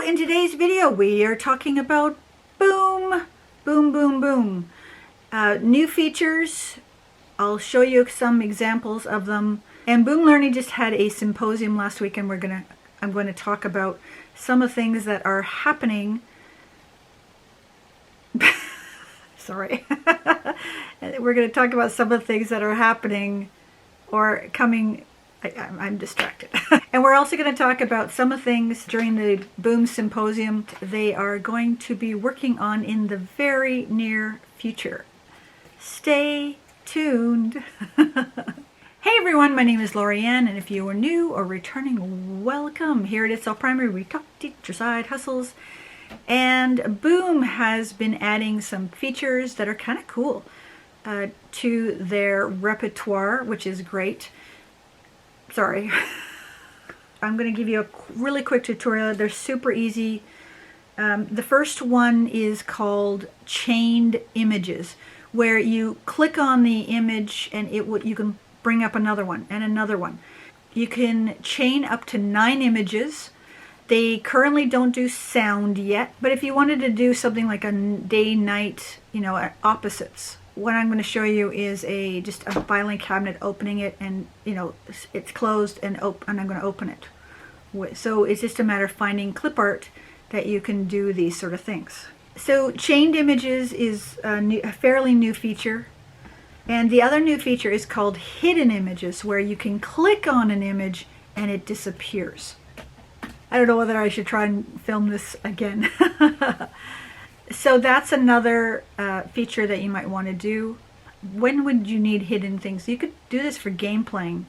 in today's video we are talking about Boom, Boom, Boom, Boom. New features. I'll show you some examples of them. And Boom Learning just had a symposium last week, and I'm going to talk about some of the things that are happening. Sorry. We're going to talk about some of the things that are happening or coming. I'm distracted. And we're also going to talk about some of the things during the Boom Symposium they are going to be working on in the very near future. Stay tuned. Hey everyone, my name is Lorianne, and if you are new or returning, welcome. Here at It's All Primary, we talk teacher side hustles. And Boom has been adding some features that are kind of cool to their repertoire, which is great. Sorry. I'm going to give you a really quick tutorial. They're super easy. The first one is called chained images, where you click on the image and you can bring up another one and another one. You can chain up to 9 images. They currently don't do sound yet, but if you wanted to do something like a day-night, opposites, what I'm going to show you is just a filing cabinet, opening it, and it's closed, and I'm going to open it. So it's just a matter of finding Clipart that you can do these sort of things. So chained images is a fairly new feature. And the other new feature is called hidden images, where you can click on an image and it disappears. I don't know whether I should try and film this again. So that's another feature that you might want to do. When would you need hidden things? You could do this for game playing.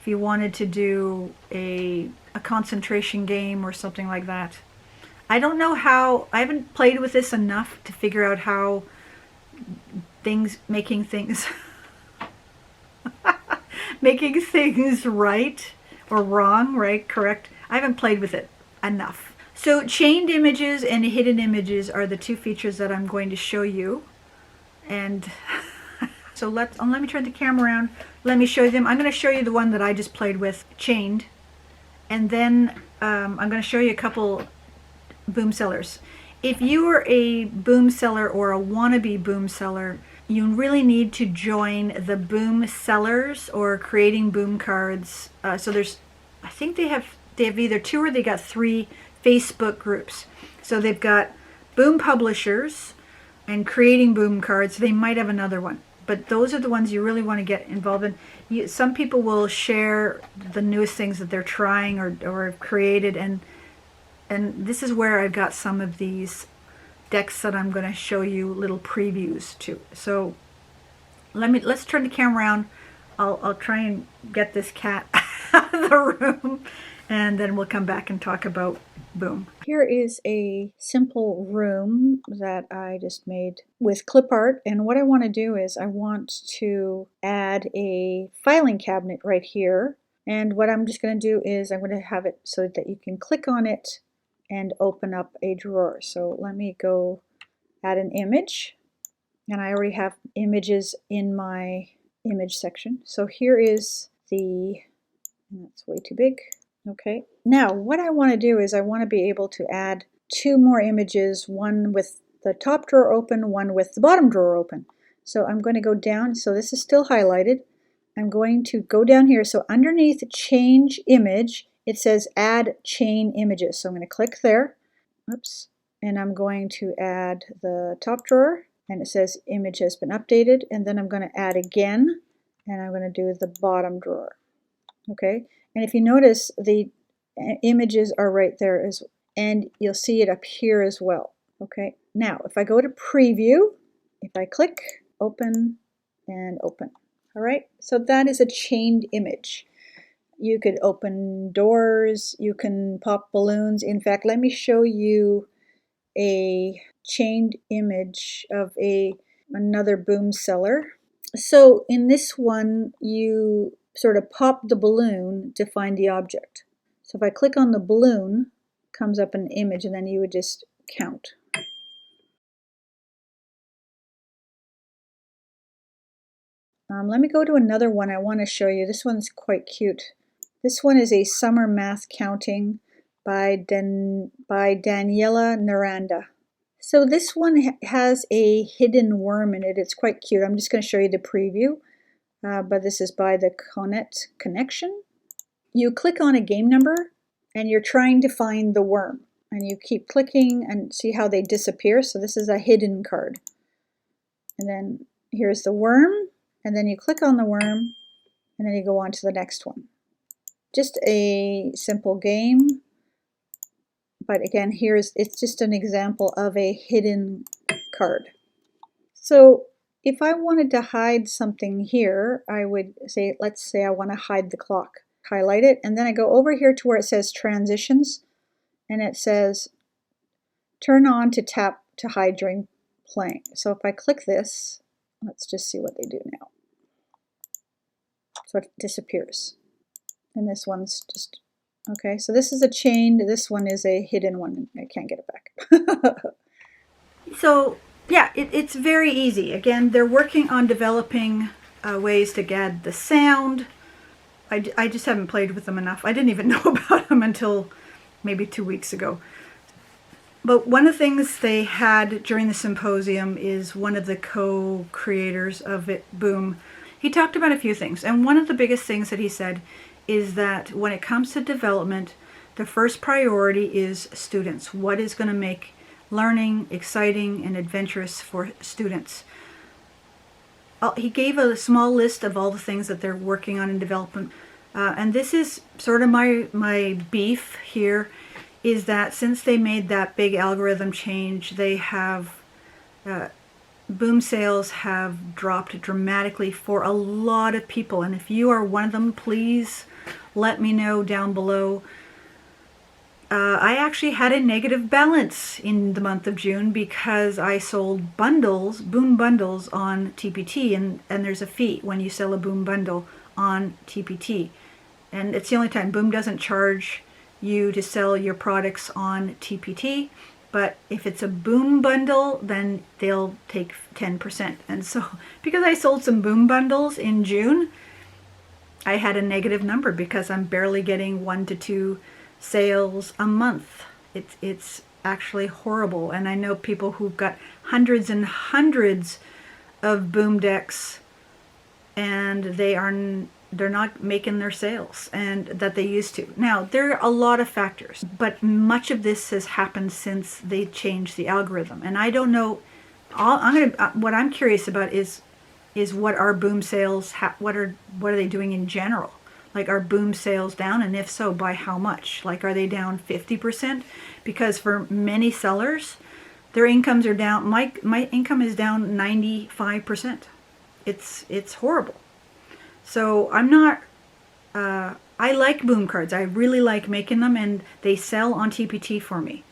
If you wanted to do a concentration game or something like that. I don't know how, I haven't played with this enough to figure out how making things right or wrong, right, correct. I haven't played with it enough. So chained images and hidden images are the two features that I'm going to show you. And so let me turn the camera around. Let me show you them. I'm going to show you the one that I just played with, chained. And then I'm going to show you a couple boom sellers. If you are a boom seller or a wannabe boom seller, you really need to join the boom sellers or creating boom cards. So I think they have either 2 or they got 3 Facebook groups. So they've got boom publishers and creating boom cards. They might have another one, but those are the ones you really want to get involved in. Some people will share the newest things that they're trying or have created, and this is where I've got some of these decks that I'm going to show you little previews to. So let's turn the camera around. I'll try and get this cat out of the room, and then we'll come back and talk about Boom. Here is a simple room that I just made with Clipart, and what I want to do is I want to add a filing cabinet right here, and what I'm just going to do is I'm going to have it so that you can click on it and open up a drawer. So let me go add an image, and I already have images in my image section. So here is that's way too big. Okay, now what I want to do is I want to be able to add 2 more images, one with the top drawer open, one with the bottom drawer open. So I'm going to go down, so this is still highlighted. I'm going to go down here, so underneath change image, it says add chain images. So I'm going to click there, oops, and I'm going to add the top drawer, and it says image has been updated, and then I'm going to add again, and I'm going to do the bottom drawer. Okay, and if you notice, the images are right there, and you'll see it up here as well. Okay, now if I go to preview, if I click open and open, all right, so that is a chained image. You could open doors, you can pop balloons. In fact, let me show you a chained image of another boom seller. So in this one, you sort of pop the balloon to find the object. So if I click on the balloon, comes up an image, and then you would just count. Let me go to another one I want to show you. This one's quite cute. This one is a summer math counting. by Danijela Naranda. So this one has a hidden worm in it. It's quite cute. I'm just going to show you the preview, but this is by the Comet Connection. You click on a game number and you're trying to find the worm, and you keep clicking and see how they disappear. So this is a hidden card. And then here's the worm, and then you click on the worm, and then you go on to the next one. Just a simple game, but again, it's just an example of a hidden card. So if I wanted to hide something here, I would say, let's say I want to hide the clock. Highlight it, and then I go over here to where it says transitions, and it says turn on to tap to hide during playing. So if I click this, let's just see what they do now. So it disappears. And this one's just, okay, so this is a chained, this one is a hidden one. I can't get it back. So yeah, it's very easy. Again, they're working on developing ways to get the sound. I just haven't played with them enough. I didn't even know about them until maybe 2 weeks ago. But one of the things they had during the symposium is one of the co-creators of it, Boom. He talked about a few things, and one of the biggest things that he said is that when it comes to development, the first priority is students. What is going to make learning exciting and adventurous for students? He gave a small list of all the things that they're working on in development, and this is sort of my beef here, is that since they made that big algorithm change, they have Boom sales have dropped dramatically for a lot of people, and if you are one of them, please let me know down below. I actually had a negative balance in the month of June because I sold bundles, Boom bundles on TPT, and there's a fee when you sell a Boom bundle on TPT. And it's the only time. Boom doesn't charge you to sell your products on TPT, but if it's a Boom bundle, then they'll take 10%. And so because I sold some Boom bundles in June, I had a negative number because I'm barely getting 1 to 2 sales a month. It's actually horrible, and I know people who've got hundreds and hundreds of Boom decks, and they're not making their sales and that they used to. Now there are a lot of factors, but much of this has happened since they changed the algorithm, and I don't know. What I'm curious about is what are Boom sales? What are they doing in general? Like, are Boom sales down, and if so, by how much? Like, are they down 50%? Because for many sellers, their incomes are down. My income is down 95%. It's horrible. So I'm not. I like Boom cards. I really like making them, and they sell on TPT for me,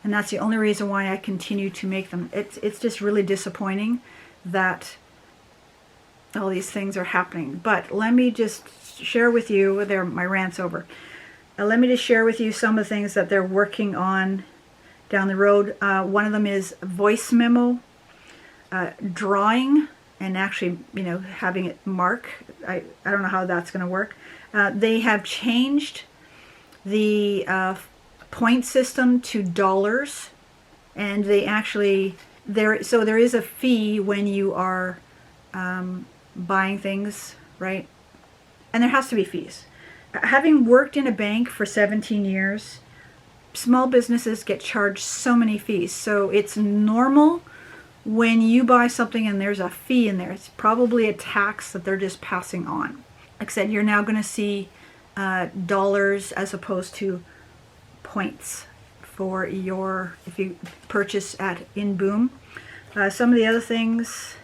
and that's the only reason why I continue to make them. It's just really disappointing that all these things are happening. But let me just share with you, my rant's over. Let me just share with you some of the things that they're working on down the road. One of them is voice memo, drawing, and actually, having it mark. I don't know how that's going to work. They have changed the point system to dollars, and they actually there is a fee when you are buying things, right? And there has to be fees. Having worked in a bank for 17 years, small businesses get charged so many fees. So it's normal when you buy something and there's a fee in there. It's probably a tax that they're just passing on. Like I said, you're now going to see dollars as opposed to points for if you purchase in Boom. Some of the other things,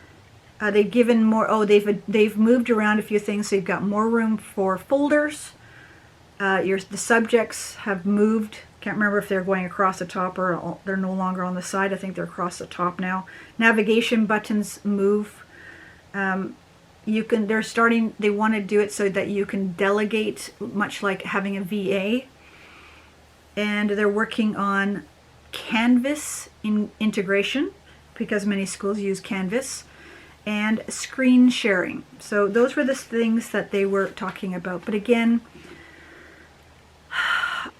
they've given more. They've moved around a few things. So you've got more room for folders. The subjects have moved. Can't remember if they're going across the top or they're no longer on the side. I think they're across the top now. Navigation buttons move. They want to do it so that you can delegate, much like having a VA. And they're working on Canvas integration, because many schools use Canvas, and screen sharing. So those were the things that they were talking about. But again,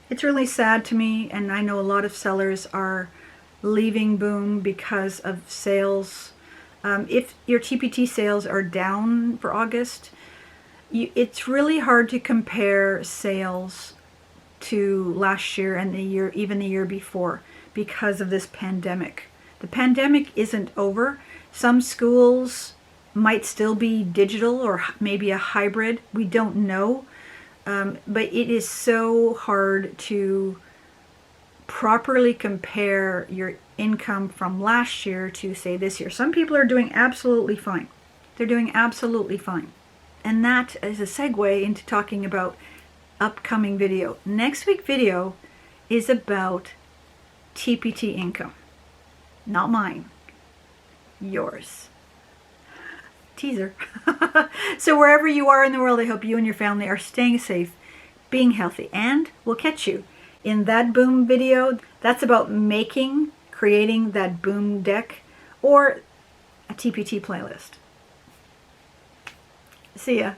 It's really sad to me, and I know a lot of sellers are leaving Boom because of sales. If your TPT sales are down for August, it's really hard to compare sales to last year and the year, even the year before, because of this pandemic. The pandemic isn't over. Some schools might still be digital or maybe a hybrid. We don't know. But it is so hard to properly compare your income from last year to, say, this year. Some people are doing absolutely fine. They're doing absolutely fine. And that is a segue into talking about upcoming video. Next week video is about TPT income. Not mine. Yours. Teaser. So wherever you are in the world, I hope you and your family are staying safe, being healthy, and we'll catch you in that Boom video. That's about creating that Boom deck or a TPT playlist. See ya.